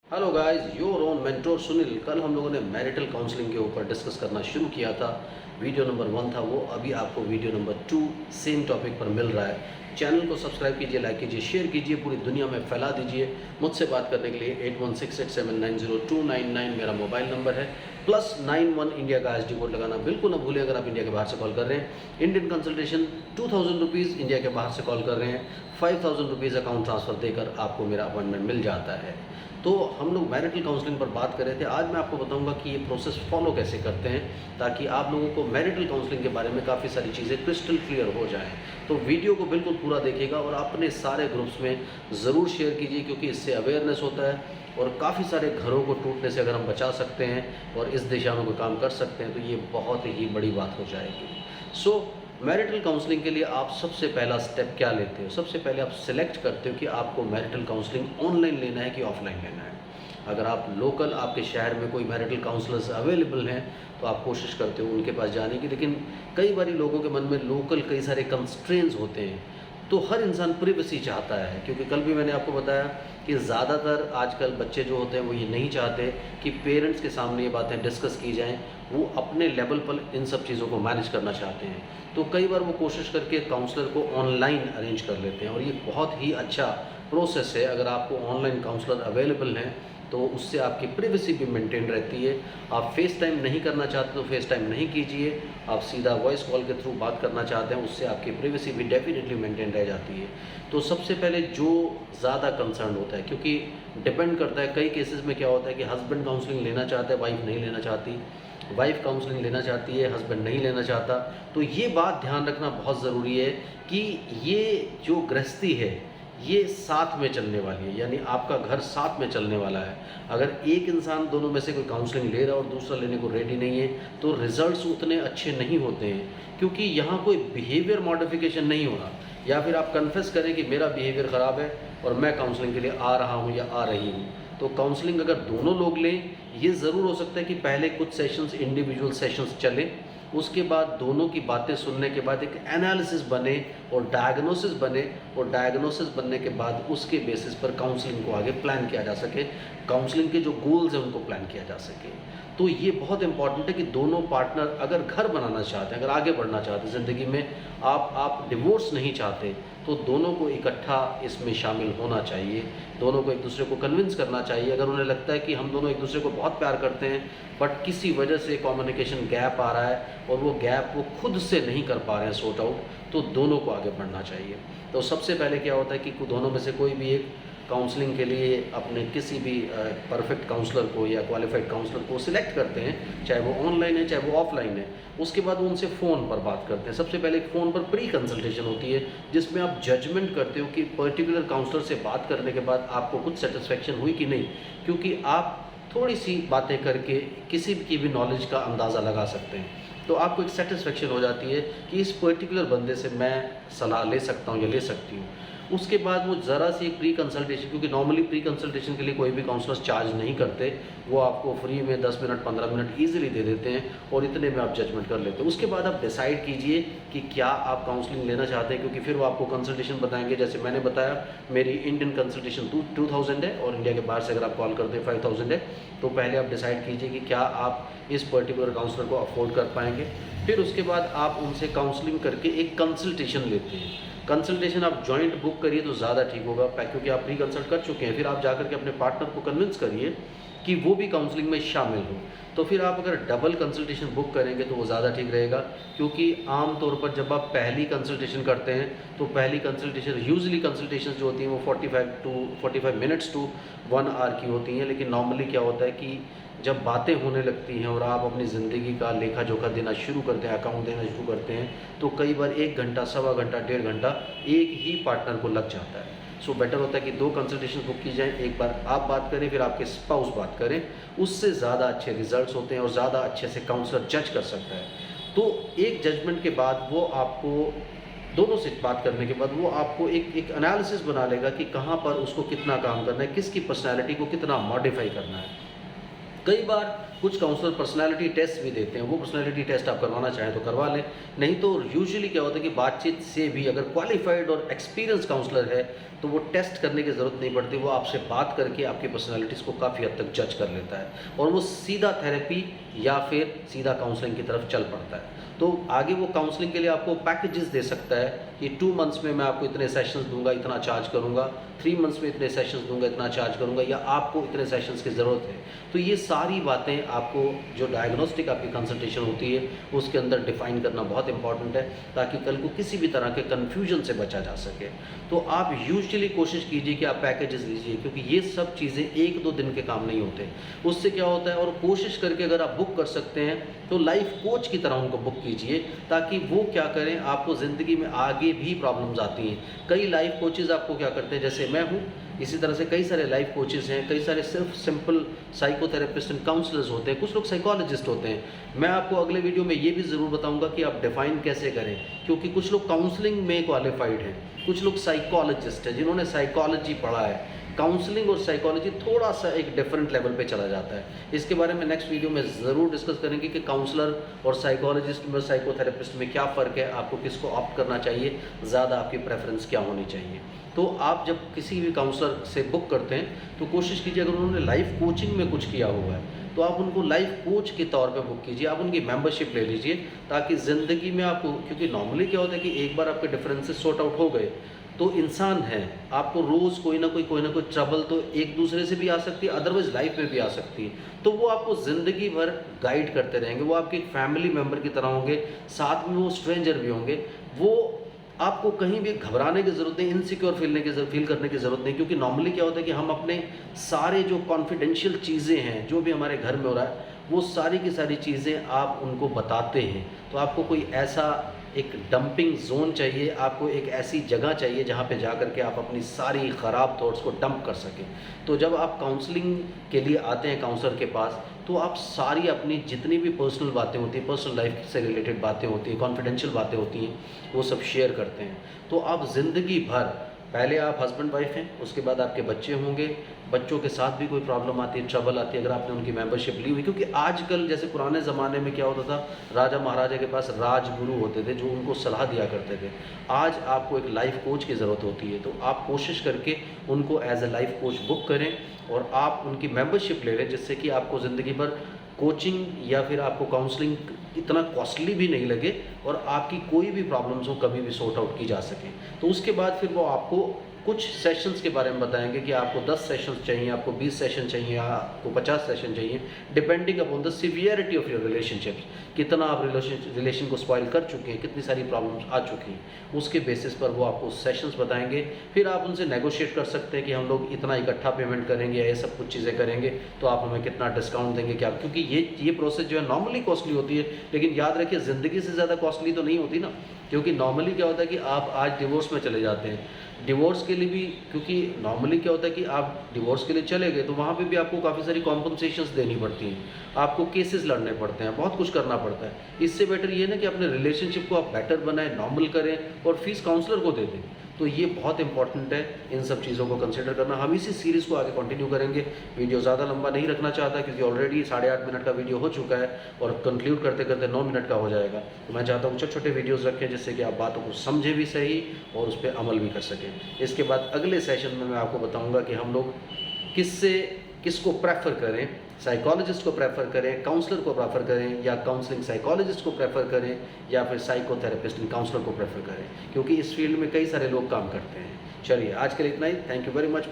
Hello guys, your own mentor Sunil. कल हम लोगों ने मैरिटल काउंसलिंग के ऊपर डिस्कस करना शुरू किया था। वीडियो नंबर 1 था वो। अभी आपको वीडियो नंबर 2 सेम टॉपिक पर मिल रहा है। चैनल को सब्सक्राइब कीजिए, लाइक कीजिए, शेयर कीजिए, पूरी दुनिया में फैला दीजिए। मुझसे बात करने के लिए 8168790299 मेरा मोबाइल नंबर है। +91 इंडिया का एसडी कोड लगाना बिल्कुल ना भूलें। अगर आप इंडिया के बाहर से कॉल कर रहे हैं, इंडियन कंसल्टेशन 2000 रुपीज़। इंडिया के बाहर से कॉल कर रहे हैं, 5000 रुपीज़ अकाउंट ट्रांसफ़र देकर आपको मेरा अपॉइंटमेंट मिल जाता है। तो हम लोग मैरिटल काउंसलिंग पर बात कर रहे थे। आज मैं आपको बताऊंगा कि ये प्रोसेस फॉलो कैसे करते हैं, ताकि आप लोगों को मैरिटल काउंसलिंग के बारे में काफ़ी सारी चीज़ें क्रिस्टल क्लियर हो जाएं। तो वीडियो को बिल्कुल पूरा देखिएगा और अपने सारे ग्रुप्स में ज़रूर शेयर कीजिए, क्योंकि इससे अवेयरनेस होता है और काफ़ी सारे घरों को टूटने से अगर हम बचा सकते हैं और इस दिशा में कोई काम कर सकते हैं तो ये बहुत ही बड़ी बात हो जाएगी। मैरिटल काउंसलिंग के लिए आप सबसे पहला स्टेप क्या लेते हो? सबसे पहले आप सिलेक्ट करते हो कि आपको मैरिटल काउंसलिंग ऑनलाइन लेना है कि ऑफलाइन लेना है। अगर आप लोकल आपके शहर में कोई मैरिटल काउंसलर्स अवेलेबल हैं तो आप कोशिश करते हो उनके पास जाने की, लेकिन कई बार लोगों के मन में लोकल कई सारे कंस्ट्रेंट्स होते हैं। तो हर इंसान प्रिवेसी चाहता है, क्योंकि कल भी मैंने आपको बताया कि ज़्यादातर आजकल बच्चे जो होते हैं वो ये नहीं चाहते कि पेरेंट्स के सामने ये बातें डिस्कस की जाएं। वो अपने लेवल पर इन सब चीज़ों को मैनेज करना चाहते हैं। तो कई बार वो कोशिश करके काउंसलर को ऑनलाइन अरेंज कर लेते हैं और ये बहुत ही अच्छा प्रोसेस है। अगर आपको ऑनलाइन काउंसलर अवेलेबल हैं तो उससे आपकी प्रिवेसी भी मेंटेन रहती है। आप फेस टाइम नहीं करना चाहते तो फेस टाइम नहीं कीजिए। आप सीधा वॉइस कॉल के थ्रू बात करना चाहते हैं, उससे आपकी प्रिवेसी भी डेफिनेटली मेंटेन रह जाती है। तो सबसे पहले जो ज़्यादा कंसर्न होता है, क्योंकि डिपेंड करता है, कई केसेस में क्या होता है कि हस्बैंड काउंसलिंग लेना चाहता है, वाइफ नहीं लेना चाहती, वाइफ काउंसलिंग लेना चाहती है, हस्बैंड नहीं लेना चाहता। तो ये बात ध्यान रखना बहुत ज़रूरी है कि ये जो गृहस्थी है ये साथ में चलने वाली है, यानी आपका घर साथ में चलने वाला है। अगर एक इंसान दोनों में से कोई काउंसलिंग ले रहा है और दूसरा लेने को रेडी नहीं है तो रिजल्ट्स उतने अच्छे नहीं होते हैं, क्योंकि यहाँ कोई बिहेवियर मॉडिफिकेशन नहीं हो रहा। या फिर आप कन्फेस करें कि मेरा बिहेवियर ख़राब है और मैं काउंसलिंग के लिए आ रहा हूँ या आ रही हूँ। तो काउंसलिंग अगर दोनों लोग लें, ये ज़रूर हो सकता है कि पहले कुछ सेशंस इंडिविजुअल सेशंस चले, उसके बाद दोनों की बातें सुनने के बाद एक एनालिसिस बने और डायग्नोसिस बने, और डायग्नोसिस बनने के बाद उसके बेसिस पर काउंसलिंग को आगे प्लान किया जा सके, काउंसलिंग के जो गोल्स हैं उनको प्लान किया जा सके। तो ये बहुत इंपॉर्टेंट है कि दोनों पार्टनर अगर घर बनाना चाहते हैं, अगर आगे बढ़ना चाहते हैं ज़िंदगी में, आप डिवोर्स नहीं चाहते, तो दोनों को इकट्ठा इसमें शामिल होना चाहिए। दोनों को एक दूसरे को कन्विंस करना चाहिए। अगर उन्हें लगता है कि हम दोनों एक दूसरे को बहुत प्यार करते हैं बट किसी वजह से कम्युनिकेशन गैप आ रहा है और वो गैप वो खुद से नहीं कर पा रहे हैं सॉर्ट आउट, तो दोनों को आगे बढ़ना चाहिए। तो सबसे पहले क्या होता है कि दोनों में से कोई भी एक काउंसलिंग के लिए अपने किसी भी परफेक्ट काउंसलर को या क्वालिफाइड काउंसलर को सिलेक्ट करते हैं, चाहे वो ऑनलाइन है चाहे वो ऑफलाइन है। उसके बाद उनसे फ़ोन पर बात करते हैं। सबसे पहले एक फ़ोन पर प्री कंसल्टेशन होती है, जिसमें आप जजमेंट करते हो कि पर्टिकुलर काउंसलर से बात करने के बाद आपको कुछ सेटिस्फेक्शन हुई कि नहीं, क्योंकि आप थोड़ी सी बातें करके किसी की भी नॉलेज का अंदाज़ा लगा सकते हैं। तो आपको एक सेटिस्फेक्शन हो जाती है कि इस पर्टिकुलर बंदे से मैं सलाह ले सकता हूँ या ले सकती हूँ। उसके बाद वो ज़रा सी प्री कंसल्टेशन, क्योंकि नॉर्मली प्री कंसल्टेशन के लिए कोई भी काउंसलर्स चार्ज नहीं करते, वो आपको फ्री में 10 मिनट 15 मिनट ईजिली दे देते हैं और इतने में आप जजमेंट कर लेते हैं। उसके बाद आप डिसाइड कीजिए कि क्या आप काउंसलिंग लेना चाहते हैं, क्योंकि फिर वो आपको कंसल्टेशन बताएंगे। जैसे मैंने बताया, मेरी इंडियन कंसल्टेशन 2000 है और इंडिया के बाहर से अगर आप कॉल करते हैं 5000 है। तो पहले आप डिसाइड कीजिए कि क्या आप इस पर्टिकुलर काउंसलर को अफोर्ड कर पाएंगे। फिर उसके बाद आप उनसे काउंसलिंग करके एक कंसल्टेशन लेते हैं। कंसल्टेशन आप जॉइंट बुक करिए तो ज़्यादा ठीक होगा, क्योंकि आप प्री कंसल्ट कर चुके हैं। फिर आप जाकर के अपने पार्टनर को कन्विंस करिए कि वो भी काउंसलिंग में शामिल हो। तो फिर आप अगर डबल कंसल्टेशन बुक करेंगे तो वो ज़्यादा ठीक रहेगा, क्योंकि आम तौर पर जब आप पहली कंसल्टेशन करते हैं तो पहली कंसल्टेशन यूजुअली कंसल्टेशन जो होती हैं वो 45 मिनट्स टू 1 आवर की होती हैं। लेकिन नॉर्मली क्या होता है कि जब बातें होने लगती हैं और आप अपनी ज़िंदगी का लेखा जोखा देना शुरू करते हैं, अकाउंट देना शुरू करते हैं, तो कई बार 1 घंटा, सवा घंटा, 1.5 घंटा एक ही पार्टनर को लग जाता है। सो बेटर होता है कि 2 कंसल्टेशन बुक की जाएँ, एक बार आप बात करें फिर आपके स्पाउस बात करें, उससे ज़्यादा अच्छे रिजल्ट्स होते हैं और ज़्यादा अच्छे से काउंसलर जज कर सकता है। तो एक जजमेंट के बाद वो आपको, दोनों से बात करने के बाद वो आपको एक एनालिसिस बना लेगा कि कहाँ पर उसको कितना काम करना है, किसकी पर्सनैलिटी को कितना मॉडिफाई करना है। कई बार कुछ काउंसलर पर्सनालिटी टेस्ट भी देते हैं, वो पर्सनालिटी टेस्ट आप करवाना चाहें तो करवा लें। नहीं तो यूजुअली क्या होता है कि बातचीत से भी अगर क्वालिफाइड और एक्सपीरियंस काउंसलर है तो वो टेस्ट करने की ज़रूरत नहीं पड़ती, वो आपसे बात करके आपकी पर्सनालिटीज़ को काफ़ी हद तक जज कर लेता है और वो सीधा थेरेपी या फिर सीधा काउंसलिंग की तरफ चल पड़ता है। तो आगे वो काउंसलिंग के लिए आपको पैकेजेस दे सकता है कि 2 मंथ्स में मैं आपको इतने सेशंस दूंगा, इतना चार्ज करूंगा, 3 मंथ्स में इतने सेशंस दूंगा, इतना चार्ज करूंगा, या आपको इतने सेशंस की ज़रूरत है। तो ये सारी बातें आपको जो डायग्नोस्टिक आपकी कंसल्टेशन होती है उसके अंदर डिफाइन करना बहुत इंपॉर्टेंट है, ताकि कल को किसी भी तरह के कन्फ्यूजन से बचा जा सके। तो आप यूजुअली कोशिश कीजिए कि आप पैकेजेस लीजिए, क्योंकि ये सब चीज़ें 1-2 दिन के काम नहीं होते। उससे क्या होता है, और कोशिश करके अगर आप बुक कर सकते हैं तो लाइफ कोच की तरह उनको बुक कीजिए, ताकि वो क्या करें, आपको ज़िंदगी में आगे भी प्रॉब्लम्स आती हैं। कई लाइफ कोचेज़ आपको क्या करते हैं, जैसे मैं हूँ, इसी तरह से कई सारे लाइफ कोचेज़ हैं, कई सारे सिर्फ सिंपल साइकोथेरेपिस्ट एंड काउंसलर्स होते हैं, कुछ लोग साइकोलॉजिस्ट होते हैं। मैं आपको अगले वीडियो में ये भी ज़रूर बताऊंगा कि आप डिफ़ाइन कैसे करें, क्योंकि कुछ लोग काउंसलिंग में क्वालिफाइड हैं, कुछ लोग साइकोलॉजिस्ट हैं जिन्होंने साइकोलॉजी पढ़ा है। काउंसलिंग और साइकोलॉजी थोड़ा सा एक डिफरेंट लेवल पे चला जाता है। इसके बारे में नेक्स्ट वीडियो में ज़रूर डिस्कस करेंगे कि काउंसलर और साइकोलॉजिस्ट में, साइकोथेरेपिस्ट में क्या फ़र्क है, आपको किसको ऑप्ट करना चाहिए, ज़्यादा आपकी प्रेफरेंस क्या होनी चाहिए। तो आप जब किसी भी काउंसलर से बुक करते हैं तो कोशिश कीजिए, अगर उन्होंने लाइफ कोचिंग में कुछ किया हुआ है तो आप उनको लाइफ कोच के तौर पे बुक कीजिए, आप उनकी मेंबरशिप ले लीजिए, ताकि ज़िंदगी में आपको, क्योंकि नॉर्मली क्या होता है कि एक बार आपके डिफरेंसेस सॉर्ट आउट हो गए तो इंसान है, आपको रोज़ कोई ना कोई ट्रबल तो एक दूसरे से भी आ सकती है, अदरवाइज लाइफ में भी आ सकती है। तो वो आपको ज़िंदगी भर गाइड करते रहेंगे, वो आपके एक फैमिली मेम्बर की तरह होंगे, साथ में वो स्ट्रेंजर भी होंगे। वो आपको कहीं भी घबराने की ज़रूरत नहीं, इनसिक्योर फील करने की ज़रूरत नहीं, क्योंकि नॉर्मली क्या होता है कि हम अपने सारे जो कॉन्फिडेंशियल चीज़ें हैं, जो भी हमारे घर में हो रहा है, वो सारी की सारी चीज़ें आप उनको बताते हैं। तो आपको कोई ऐसा एक डंपिंग जोन चाहिए, आपको एक ऐसी जगह चाहिए जहाँ पे जा कर के आप अपनी सारी ख़राब थॉट्स को डंप कर सकें। तो जब आप काउंसलिंग के लिए आते हैं काउंसलर के पास, तो आप सारी अपनी जितनी भी पर्सनल बातें होती हैं, पर्सनल लाइफ से रिलेटेड बातें होती हैं, कॉन्फिडेंशियल बातें होती हैं, वो सब शेयर करते हैं। तो आप ज़िंदगी भर, पहले आप हस्बैंड वाइफ हैं, उसके बाद आपके बच्चे होंगे, बच्चों के साथ भी कोई प्रॉब्लम आती है, ट्रबल आती है, अगर आपने उनकी मेंबरशिप ली हुई, क्योंकि आजकल जैसे पुराने ज़माने में क्या होता था, राजा महाराजा के पास राजगुरु होते थे जो उनको सलाह दिया करते थे। आज आपको एक लाइफ कोच की ज़रूरत होती है, तो आप कोशिश करके उनको as a life coach book करें और आप उनकी मेंबरशिप ले लें, जिससे कि आपको ज़िंदगी भर कोचिंग या फिर आपको काउंसलिंग इतना कॉस्टली भी नहीं लगे और आपकी कोई भी प्रॉब्लम्स हो कभी भी सॉर्ट आउट की जा सके। तो उसके बाद फिर वो आपको कुछ सेशंस के बारे में बताएंगे कि आपको 10 सेशंस चाहिए, आपको 20 सेशन चाहिए, या आपको 50 सेशन चाहिए, depending upon the severity of your relationships, कितना आप रिलेशन को स्पॉइल कर चुके हैं, कितनी सारी प्रॉब्लम्स आ चुकी हैं, उसके बेसिस पर वो आपको सेशंस बताएंगे। फिर आप उनसे नेगोशिएट कर सकते हैं कि हम लोग इतना इकट्ठा पेमेंट करेंगे, ये सब कुछ चीज़ें करेंगे तो आप हमें कितना डिस्काउंट देंगे, क्या, क्योंकि ये प्रोसेस जो है नॉर्मली कॉस्टली होती है, लेकिन याद रखिए ज़िंदगी से ज़्यादा कॉस्टली तो नहीं होती ना, क्योंकि नॉर्मली क्या होता है कि आप आज डिवोर्स में चले जाते हैं, डिवोर्स के लिए भी, क्योंकि नॉर्मली क्या होता है कि आप डिवोर्स के लिए चले गए तो वहाँ पे भी आपको काफ़ी सारी कॉम्पनसेशंस देनी पड़ती हैं, आपको केसेस लड़ने पड़ते हैं, बहुत कुछ करना पड़ता है। इससे बेटर ये है ना कि अपने रिलेशनशिप को आप बेटर बनाएं, नॉर्मल करें और फीस काउंसलर को दे दें। तो ये बहुत इंपॉर्टेंट है इन सब चीज़ों को कंसिडर करना। हम इसी सीरीज़ को आगे कंटिन्यू करेंगे। वीडियो ज़्यादा लंबा नहीं रखना चाहता, क्योंकि ऑलरेडी 8.5 मिनट का वीडियो हो चुका है और कंक्लूड करते करते 9 मिनट का हो जाएगा। तो मैं चाहता हूँ छोटे छोटे वीडियोज़ रखें, जिससे कि आप बातों को समझें भी सही और उस पर अमल भी कर सकें। इसके बाद अगले सेशन में मैं आपको बताऊँगा कि हम लोग किसको प्रेफर करें, साइकोलॉजिस्ट को प्रेफर करें, काउंसलर को प्रेफर करें, या काउंसलिंग साइकोलॉजिस्ट को प्रेफर करें, या फिर साइकोथेरेपिस्ट एंड काउंसलर को प्रेफर करें, क्योंकि इस फील्ड में कई सारे लोग काम करते हैं। चलिए आज के लिए इतना ही। Thank you very much.